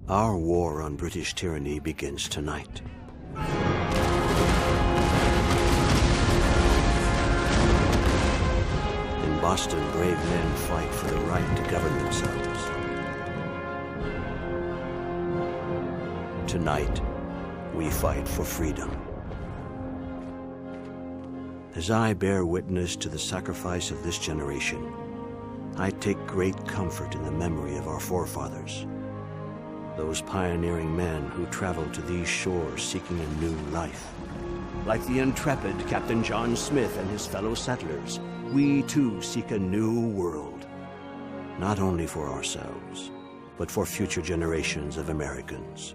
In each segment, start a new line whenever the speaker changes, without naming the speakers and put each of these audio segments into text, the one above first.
Our war on British tyranny begins tonight. In Boston, brave men fight for the right to govern themselves. Tonight, we fight for freedom. As I bear witness to the sacrifice of this generation, I take great comfort in the memory of our forefathers, those pioneering men who traveled to these shores seeking a new life. Like the intrepid Captain John Smith and his fellow settlers, we too seek a new world, not only for ourselves, but for future generations of Americans.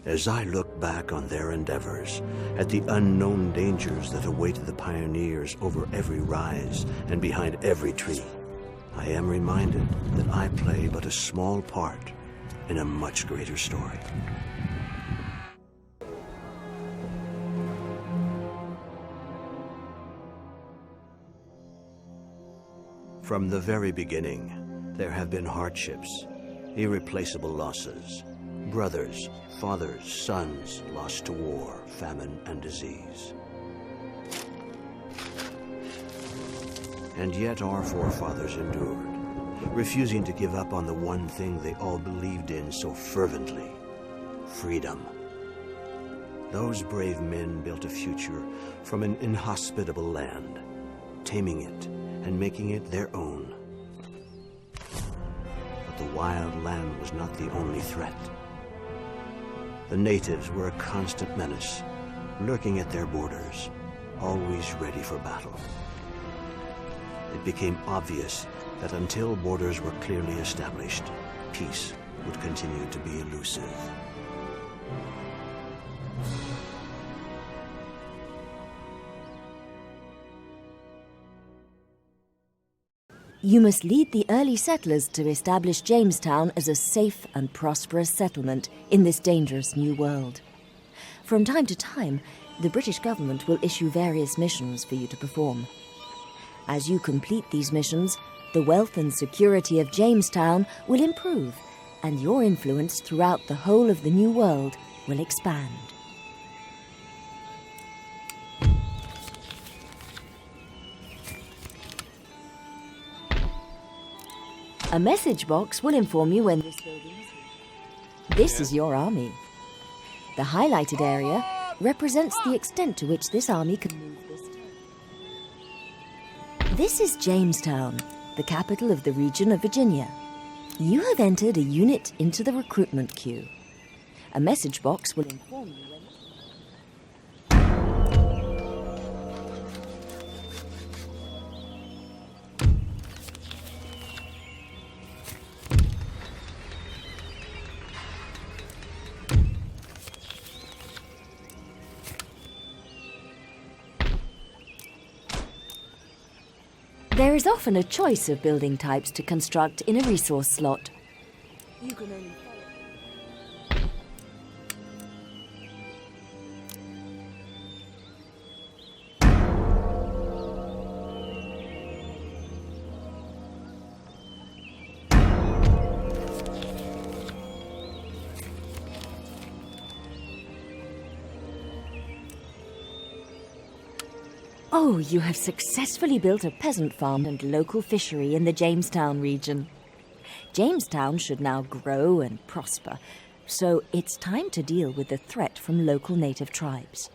As I look back on their endeavors, at the unknown dangers that awaited the pioneers over every rise and behind every tree, I am reminded that I play but a small part in a much greater story. From the very beginning, there have been hardships, irreplaceable losses. Brothers, fathers, sons lost to war, famine, and disease. And yet our forefathers endured, refusing to give up on the one thing they all believed in so fervently: freedom. Those brave men built a future from an inhospitable land, taming it and making it their own. But the wild land was not the only threat. The natives were a constant menace, lurking at their borders, always ready for battle. It became obvious that until borders were clearly established, peace would continue to be elusive.
You must lead the early settlers to establish Jamestown as a safe and prosperous settlement in this dangerous new world. From time to time, the British government will issue various missions for you to perform. As you complete these missions, the wealth and security of Jamestown will improve, and your influence throughout the whole of the new world will expand. A message box will inform you when this building is here. This is your army. The highlighted area represents the extent to which this army can move this turn. This is Jamestown, the capital of the region of Virginia. You have entered a unit into the recruitment queue. A message box will inform you when... There is often a choice of building types to construct in a resource slot. You can only Oh, you have successfully built a peasant farm and local fishery in the Jamestown region. Jamestown should now grow and prosper, so it's time to deal with the threat from local native tribes.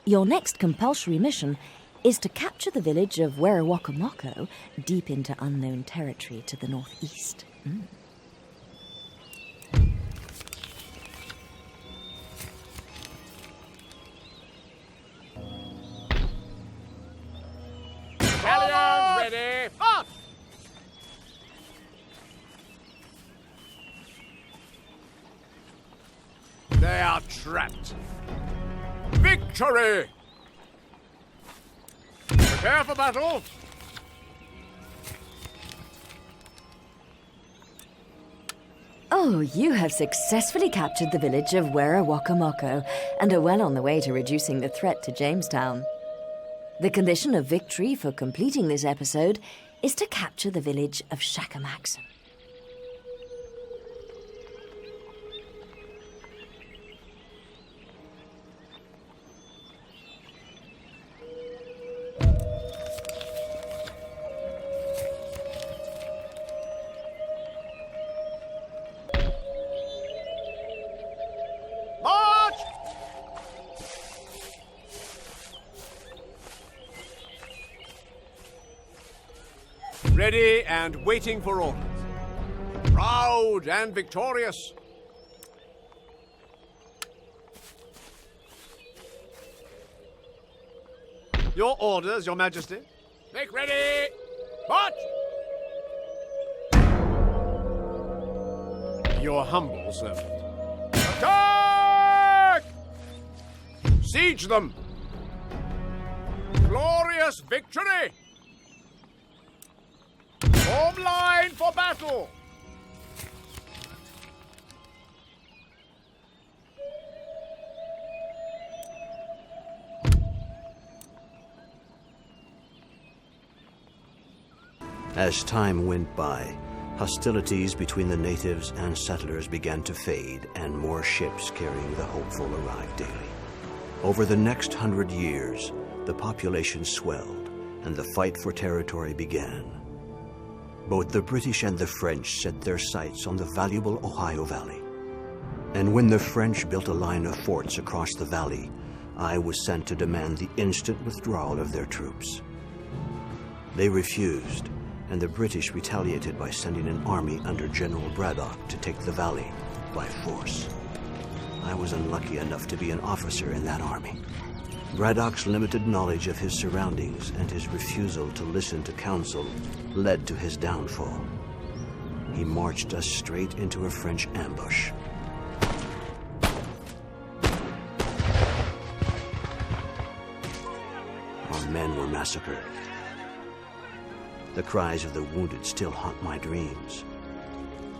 Your next compulsory mission is to capture the village of Werawacamocco, deep into unknown territory to the northeast.
Ready, off! They are trapped. Victory! Prepare for battle!
Oh, you have successfully captured the village of Werawacamocco and are well on the way to reducing the threat to Jamestown. The condition of victory for completing this episode is to capture the village of Shakamaxon.
Ready and waiting for orders. Proud and victorious. Your orders, Your Majesty. Make ready! March! Your humble servant. Attack! Siege them! Glorious victory! Form line for battle!
As time went by, hostilities between the natives and settlers began to fade, and more ships carrying the hopeful arrived daily. Over the next 100 years, the population swelled, and the fight for territory began. Both the British and the French set their sights on the valuable Ohio Valley. And when the French built a line of forts across the valley, I was sent to demand the instant withdrawal of their troops. They refused, and the British retaliated by sending an army under General Braddock to take the valley by force. I was unlucky enough to be an officer in that army. Braddock's limited knowledge of his surroundings and his refusal to listen to counsel led to his downfall. He marched us straight into a French ambush. Our men were massacred. The cries of the wounded still haunt my dreams.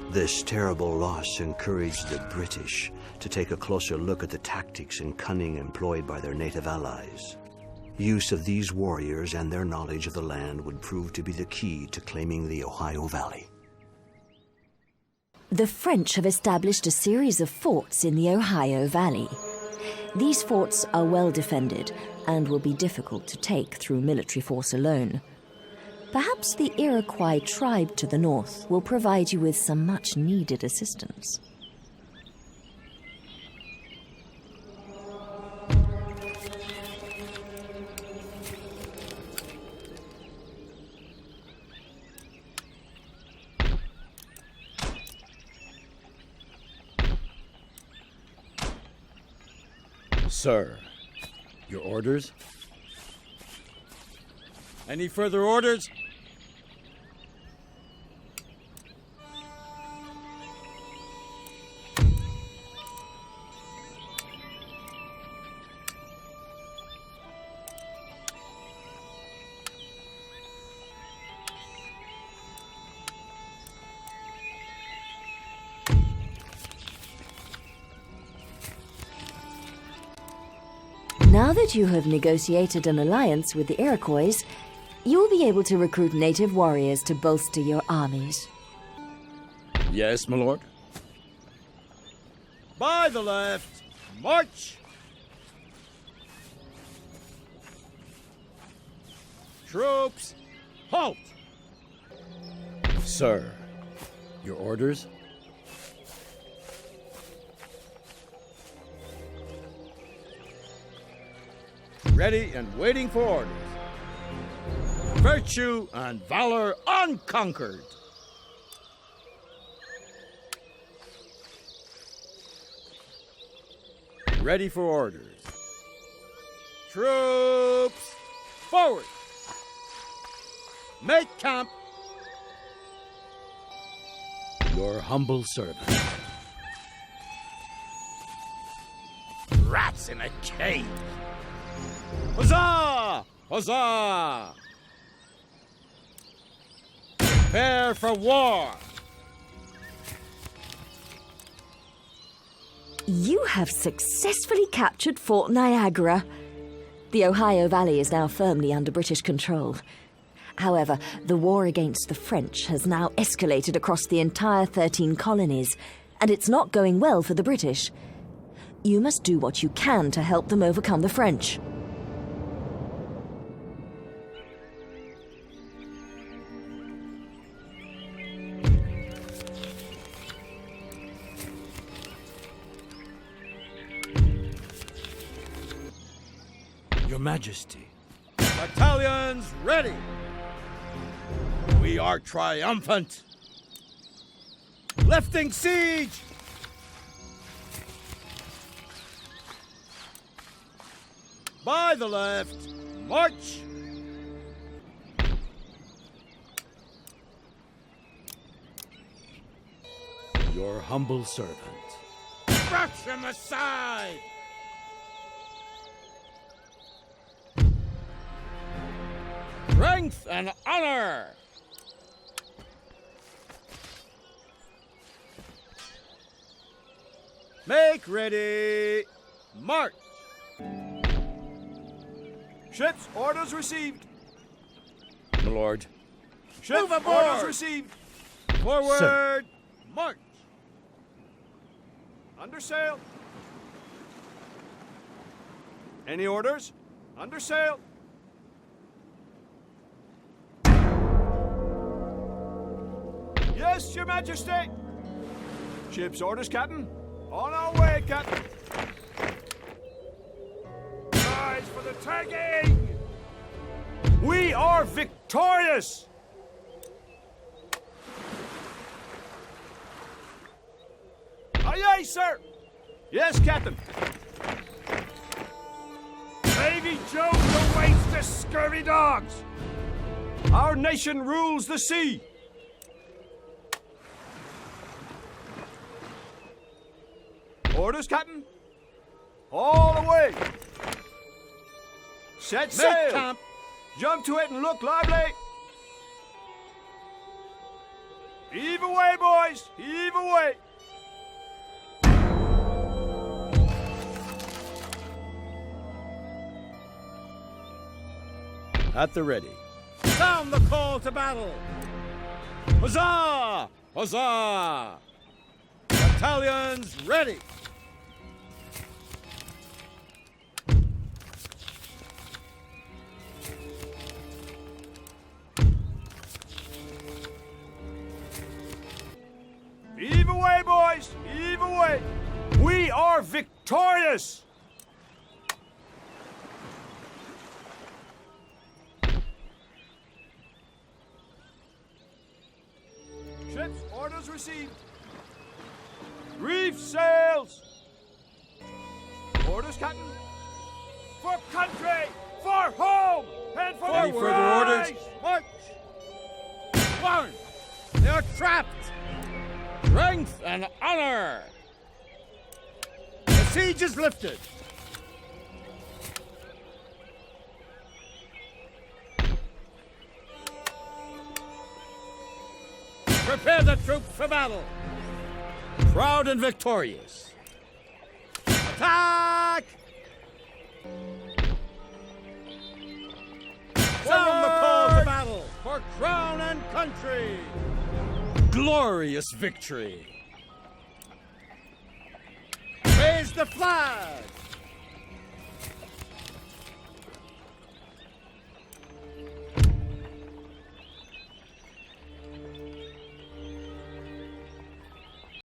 This terrible loss encouraged the British to take a closer look at the tactics and cunning employed by their native allies. Use of these warriors and their knowledge of the land would prove to be the key to claiming the Ohio Valley.
The French have established a series of forts in the Ohio Valley. These forts are well defended and will be difficult to take through military force alone. Perhaps the Iroquois tribe to the north will provide you with some much-needed assistance.
Sir, your orders? Any further orders?
Now that you have negotiated an alliance with the Iroquois, you will be able to recruit native warriors to bolster your armies.
Yes, my lord. By the left, march! Troops, halt! Sir, your orders? Ready and waiting for orders. Virtue and valor unconquered. Ready for orders. Troops, forward. Make camp. Your humble servant. Rats in a cave. Huzzah! Huzzah! Prepare for war!
You have successfully captured Fort Niagara. The Ohio Valley is now firmly under British control. However, the war against the French has now escalated across the entire 13 colonies, and it's not going well for the British. You must do what you can to help them overcome the French.
Your Majesty. Battalions ready! We We are triumphant. Lifting siege. By the left, march. Your humble servant. Brush him aside! Strength and honor! Make ready! March!
Ships, orders received.
My lord.
Ships,
Move aboard!
orders received.
Forward!
Sir.
March!
Under sail. Any orders? Under sail. Yes, Your Majesty. Ship's orders, Captain. On our way, Captain. Rise for the tagging! We are victorious! Aye, aye, sir! Yes, Captain. Davy Jones awaits the scurvy dogs! Our nation rules the sea! Orders, Captain? All away! Set sail!
Make camp!
Jump to it and look lively! Heave away, boys! Heave away!
At the ready. Sound the call to battle! Huzzah! Huzzah! Battalions ready!
Heave away, boys! Heave away! We are victorious! Ships, orders received. Reef sails! Orders, Captain. For country! For home! And for
Any
the
further
rise!
orders? March! Warren! They are trapped! Strength and honor! The siege is lifted! Prepare the troops for battle! Proud and victorious! Attack! Sound the call to battle for crown and country! Glorious victory! Raise the flag!